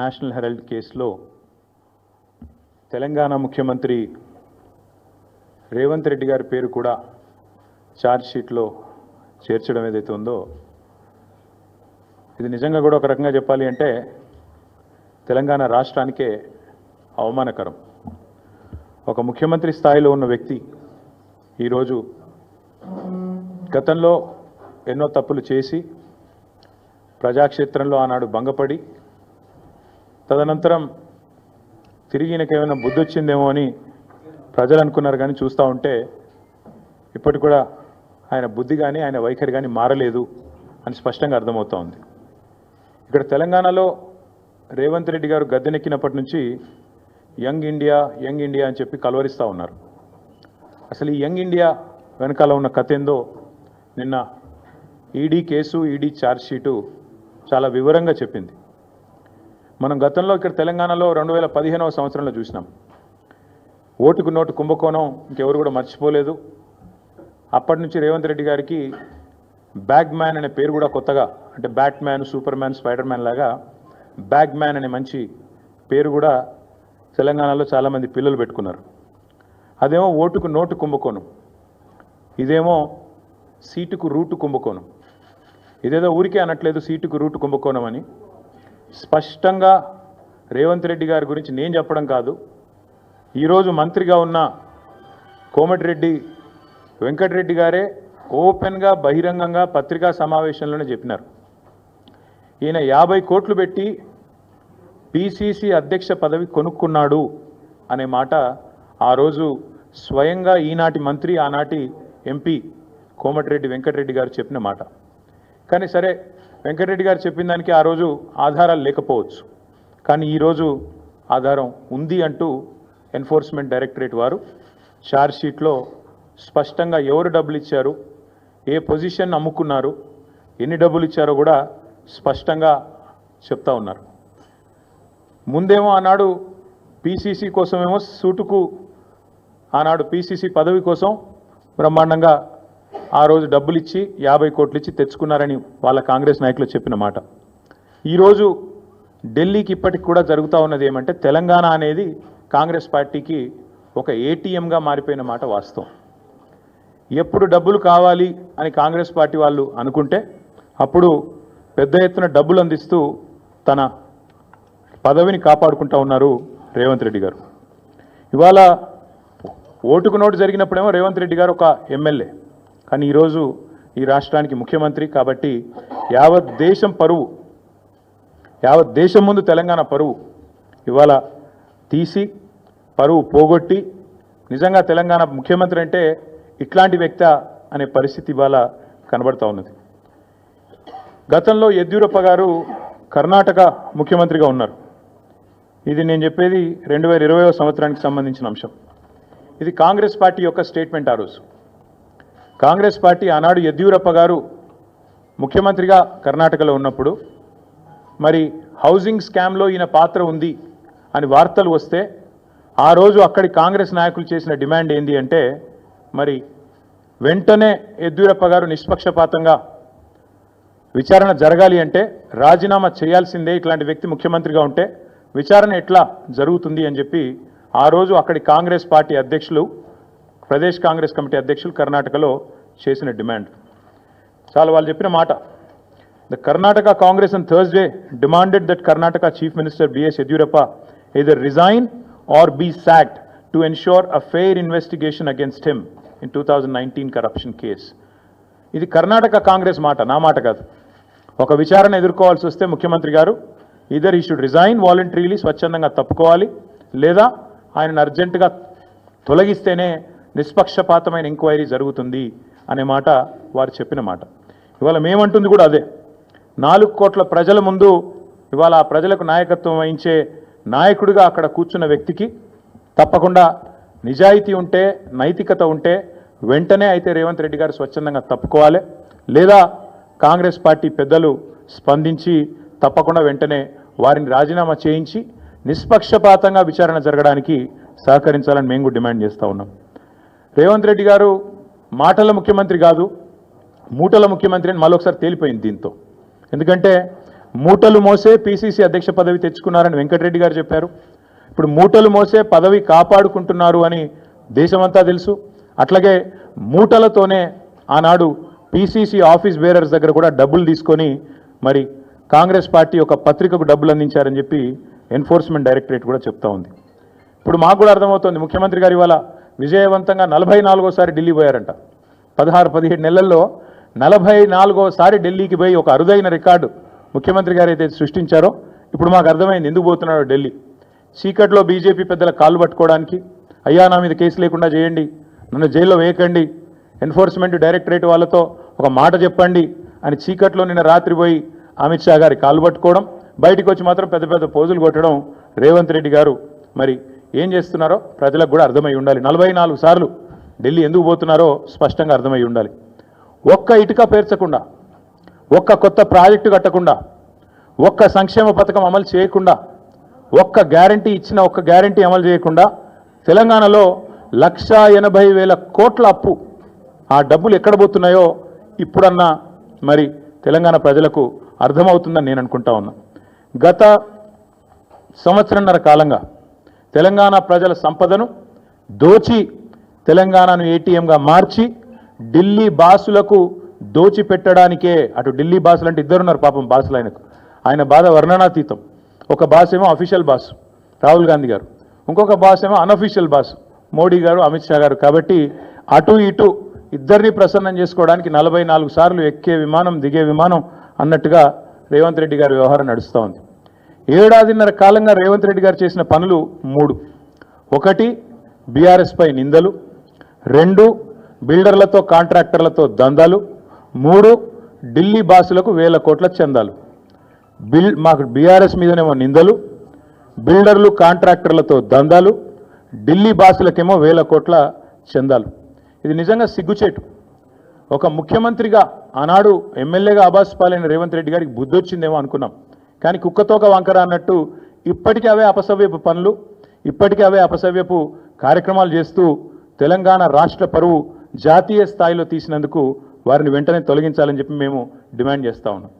National Herald కేసులో తెలంగాణ ముఖ్యమంత్రి రేవంత్ రెడ్డి గారి పేరు కూడా ఛార్జ్ షీట్లో చేర్చడం ఏదైతే ఉందో ఇది నిజంగా కూడా ఒక రకంగా చెప్పాలి అంటే తెలంగాణ రాష్ట్రానికే అవమానకరం. ఒక ముఖ్యమంత్రి స్థాయిలో ఉన్న వ్యక్తి ఈరోజు గతంలో ఎన్నో తప్పులు చేసి ప్రజాక్షేత్రంలో ఆనాడు భంగపడి తదనంతరం తిరిగి ఈయనకేమైనా బుద్ధి వచ్చిందేమో అని ప్రజలు అనుకున్నారు. కానీ చూస్తూ ఉంటే ఇప్పటికి కూడా ఆయన బుద్ధి కానీ ఆయన వైఖరి కానీ మారలేదు అని స్పష్టంగా అర్థమవుతూ ఉంది. ఇక్కడ తెలంగాణలో రేవంత్ రెడ్డి గారు గద్దెనెక్కినప్పటి నుంచి యంగ్ ఇండియా అని చెప్పి కలవరిస్తూ ఉన్నారు. అసలు ఈ యంగ్ ఇండియా వెనకాల ఉన్న కథ ఏందో నిన్న ED case, ED charge sheet చాలా వివరంగా చెప్పింది. మనం గతంలో ఇక్కడ తెలంగాణలో 2015వ సంవత్సరంలో చూసినాం. ఓటుకు నోటు కుంభకోణం ఇంకెవరు కూడా మర్చిపోలేదు. అప్పటి నుంచి రేవంత్ రెడ్డి గారికి బ్యాగ్ మ్యాన్ అనే పేరు కూడా కొత్తగా, అంటే bat man, super man, spider man లాగా బ్యాగ్ మ్యాన్ అనే మంచి పేరు కూడా తెలంగాణలో చాలామంది పిల్లలు పెట్టుకున్నారు. అదేమో ఓటుకు నోటు కుంభకోణం, ఇదేమో సీటుకు రూటు కుంభకోణం. ఇదేదో ఊరికే అనట్లేదు సీటుకు రూటు కుంభకోణం అని. స్పష్టంగా రేవంత్ రెడ్డి గారి గురించి నేను చెప్పడం కాదు, ఈరోజు మంత్రిగా ఉన్న కోమటిరెడ్డి వెంకటరెడ్డి గారే ఓపెన్గా బహిరంగంగా పత్రికా సమావేశంలోనే చెప్పినారు. ఈయన 50 కోట్లు పెట్టి పిసిసి అధ్యక్ష పదవి కొనుక్కున్నాడు అనే మాట ఆ రోజు స్వయంగా ఈనాటి మంత్రి, ఆనాటి ఎంపీ కోమటిరెడ్డి వెంకటరెడ్డి గారు చెప్పిన మాట. కానీ సరే, వెంకటరెడ్డి గారు చెప్పిన దానికి ఆ రోజు ఆధారాలు లేకపోవచ్చు, కానీ ఈరోజు ఆధారం ఉంది అంటూ ఎన్ఫోర్స్మెంట్ డైరెక్టరేట్ వారు ఛార్జ్ షీట్లో స్పష్టంగా ఎవరు డబ్బులు ఇచ్చారు, ఏ పొజిషన్ అమ్ముకున్నారు, ఎన్ని డబ్బులు ఇచ్చారో కూడా స్పష్టంగా చెప్తా ఉన్నారు. ముందేమో ఆనాడు పిసిసి కోసమేమో సూటుకు, ఆనాడు పిసిసి పదవి కోసం బ్రహ్మాండంగా ఆ రోజు డబ్బులు ఇచ్చి 50 కోట్లు ఇచ్చి తెచ్చుకున్నారని వాళ్ళ కాంగ్రెస్ నాయకులు చెప్పిన మాట. ఈరోజు ఢిల్లీకి ఇప్పటికి కూడా జరుగుతూ ఉన్నది ఏమంటే తెలంగాణ అనేది కాంగ్రెస్ పార్టీకి ఒక ఏటీఎంగా మారిపోయిన మాట వాస్తవం. ఎప్పుడు డబ్బులు కావాలి అని కాంగ్రెస్ పార్టీ వాళ్ళు అనుకుంటే అప్పుడు పెద్ద ఎత్తున డబ్బులు అందిస్తూ తన పదవిని కాపాడుకుంటూ ఉన్నారు రేవంత్ రెడ్డి గారు. ఇవాళ ఓటుకు నోటు జరిగినప్పుడేమో రేవంత్ రెడ్డి గారు ఒక ఎమ్మెల్యే, కానీ ఈరోజు ఈ రాష్ట్రానికి ముఖ్యమంత్రి. కాబట్టి యావత్ దేశం పరువు, యావత్ దేశం ముందు తెలంగాణ పరువు ఇవాళ తీసి పరువు పోగొట్టి నిజంగా తెలంగాణ ముఖ్యమంత్రి అంటే ఇట్లాంటి వ్యక్తి అనే పరిస్థితి ఇవాళ కనబడుతూ ఉన్నది. గతంలో యడ్యూరప్ప గారు కర్ణాటక ముఖ్యమంత్రిగా ఉన్నారు. ఇది నేను చెప్పేది 2020వ సంవత్సరానికి సంబంధించిన అంశం. ఇది కాంగ్రెస్ పార్టీ యొక్క స్టేట్మెంట్. ఆ రోజు కాంగ్రెస్ పార్టీ ఆనాడు యడ్యూరప్ప గారు ముఖ్యమంత్రిగా కర్ణాటకలో ఉన్నప్పుడు మరి హౌసింగ్ స్కామ్లో ఈయన పాత్ర ఉంది అని వార్తలు వస్తే ఆ రోజు అక్కడి కాంగ్రెస్ నాయకులు చేసిన డిమాండ్ ఏంది అంటే మరి వెంటనే యడ్యూరప్ప గారు నిష్పక్షపాతంగా విచారణ జరగాలి అంటే రాజీనామా చేయాల్సిందే, ఇట్లాంటి వ్యక్తి ముఖ్యమంత్రిగా ఉంటే విచారణ ఎట్లా జరుగుతుంది అని చెప్పి ఆ రోజు అక్కడి కాంగ్రెస్ పార్టీ అధ్యక్షులు, ప్రదేశ్ కాంగ్రెస్ కమిటీ అధ్యక్షులు కర్ణాటకలో చేసిన డిమాండ్ చాలా వాళ్ళు చెప్పిన మాట. The Karnataka Congress on Thursday demanded that Karnataka chief minister BS Yediyurappa either resign or be sacked to ensure a fair investigation against him in 2019 corruption case. ఇది కర్ణాటక కాంగ్రెస్ మాట, నా మాట కాదు. ఒక విచారణ ఎదుర్కోవాల్సి వస్తే ముఖ్యమంత్రి గారు ఈదర్ ఈ షుడ్ రిజైన్ వాలంటరీలీ, స్వచ్ఛందంగా తప్పుకోవాలి, లేదా ఆయనను అర్జెంటుగా తొలగిస్తేనే నిష్పక్షపాతమైన ఎంక్వైరీ జరుగుతుంది అనే మాట వారు చెప్పిన మాట. ఇవాళ మేమంటుంది కూడా అదే. 4 కోట్ల ప్రజల ముందు ఇవాళ ఆ ప్రజలకు నాయకత్వం వహించే నాయకుడిగా అక్కడ కూర్చున్న వ్యక్తికి తప్పకుండా నిజాయితీ ఉంటే, నైతికత ఉంటే వెంటనే అయితే రేవంత్ రెడ్డి గారు స్వచ్ఛందంగా తప్పుకోవాలి, లేదా కాంగ్రెస్ పార్టీ పెద్దలు స్పందించి తప్పకుండా వెంటనే వారిని రాజీనామా చేయించి నిష్పక్షపాతంగా విచారణ జరగడానికి సహకరించాలని మేము కూడా డిమాండ్ చేస్తూ ఉన్నాం. రేవంత్ రెడ్డి గారు మాటల ముఖ్యమంత్రి కాదు, మూటల ముఖ్యమంత్రి అని మళ్ళొకసారి తేలిపోయింది దీంతో. ఎందుకంటే మూటలు మోసే పీసీసీ అధ్యక్ష పదవి తెచ్చుకున్నారని వెంకటరెడ్డి గారు చెప్పారు. ఇప్పుడు మూటలు మోసే పదవి కాపాడుకుంటున్నారు అని దేశమంతా తెలుసు. అట్లాగే మూటలతోనే ఆనాడు పీసీసీ ఆఫీస్ బేరర్స్ దగ్గర కూడా డబ్బులు తీసుకొని మరి కాంగ్రెస్ పార్టీ ఒక పత్రికకు డబ్బులు అందించారని చెప్పి ఎన్ఫోర్స్మెంట్ డైరెక్టరేట్ కూడా చెప్తా ఉంది. ఇప్పుడు మాకు కూడా అర్థమవుతోంది, ముఖ్యమంత్రి గారు ఇవాళ విజయవంతంగా 44సారి ఢిల్లీ పోయారంట. 16-17 నెలల్లో 44సారి ఢిల్లీకి పోయి ఒక అరుదైన రికార్డు ముఖ్యమంత్రి గారు అయితే సృష్టించారో ఇప్పుడు మాకు అర్థమైంది ఎందుకు పోతున్నాడో ఢిల్లీ. చీకట్లో బీజేపీ పెద్దల కాళ్ళు పట్టుకోవడానికి, అయ్యా నా మీద కేసు లేకుండా చేయండి, నన్ను జైల్లో వేయకండి, ఎన్ఫోర్స్మెంట్ డైరెక్టరేట్ వాళ్ళతో ఒక మాట చెప్పండి అని చీకట్లో నిన్న రాత్రి పోయి అమిత్ షా గారి కాళ్ళు పట్టుకోవడం, బయటికి వచ్చి మాత్రం పెద్ద పెద్ద పోజులు కొట్టడం రేవంత్ రెడ్డి గారు మరి ఏం చేస్తున్నారో ప్రజలకు కూడా అర్థమై ఉండాలి. 44 సార్లు ఢిల్లీ ఎందుకు పోతున్నారో స్పష్టంగా అర్థమై ఉండాలి. ఒక్క ఇటుక పేర్చకుండా, ఒక్క కొత్త ప్రాజెక్టు కట్టకుండా, ఒక్క సంక్షేమ పథకం అమలు చేయకుండా, ఒక్క గ్యారంటీ ఇచ్చిన ఒక్క గ్యారంటీ అమలు చేయకుండా తెలంగాణలో 1,80,000 కోట్ల అప్పు, ఆ డబ్బులు ఎక్కడ పోతున్నాయో ఇప్పుడన్నా మరి తెలంగాణ ప్రజలకు అర్థమవుతుందని నేను అనుకుంటా ఉన్నా. గత సంవత్సరంన్నర కాలంగా తెలంగాణ ప్రజల సంపదను దోచి తెలంగాణను ఏటీఎంగా మార్చి ఢిల్లీ బాసులకు దోచిపెట్టడానికే, అటు ఢిల్లీ బాసులు అంటే ఇద్దరున్నారు పాపం బాసులు, ఆయన బాధ వర్ణనాతీతం. ఒక బాస్ ఏమో అఫీషియల్ బాస్ రాహుల్ గాంధీ గారు, ఇంకొక బాస్ ఏమో అన్అఫీషియల్ బాస్ మోడీ గారు, అమిత్ షా గారు. కాబట్టి అటు ఇటు ఇద్దరిని ప్రసన్నం చేసుకోవడానికి 44 సార్లు ఎక్కే విమానం దిగే విమానం అన్నట్టుగా రేవంత్ రెడ్డి గారి వ్యవహారం నడుస్తూ ఉంది. 7.5 కాలంగా రేవంత్ రెడ్డి గారు చేసిన పనులు 3. 1 బీఆర్ఎస్ పై నిందలు, 2 బిల్డర్లతో కాంట్రాక్టర్లతో దందాలు, 3 ఢిల్లీ బాసులకు 1000 కోట్ల చందాలు. మాకు బీఆర్ఎస్ మీదనేమో నిందలు, బిల్డర్లు కాంట్రాక్టర్లతో దందాలు, ఢిల్లీ బాసులకేమో 1000 కోట్ల చందాలు. ఇది నిజంగా సిగ్గుచేటు. ఒక ముఖ్యమంత్రిగా ఆనాడు ఎమ్మెల్యేగా అబాస్ పాలైన రేవంత్ రెడ్డి గారికి బుద్ధి వచ్చిందేమో అనుకున్నాం. కానీ కుక్కతోక వంకర అన్నట్టు ఇప్పటికీ అవే అపసవ్యపు పనులు, ఇప్పటికీ అవే అపసవ్యపు కార్యక్రమాలు చేస్తూ తెలంగాణ రాష్ట్ర పరువు జాతీయ స్థాయిలో తీసినందుకు వారిని వెంటనే తొలగించాలని చెప్పి మేము డిమాండ్ చేస్తూ ఉన్నాం.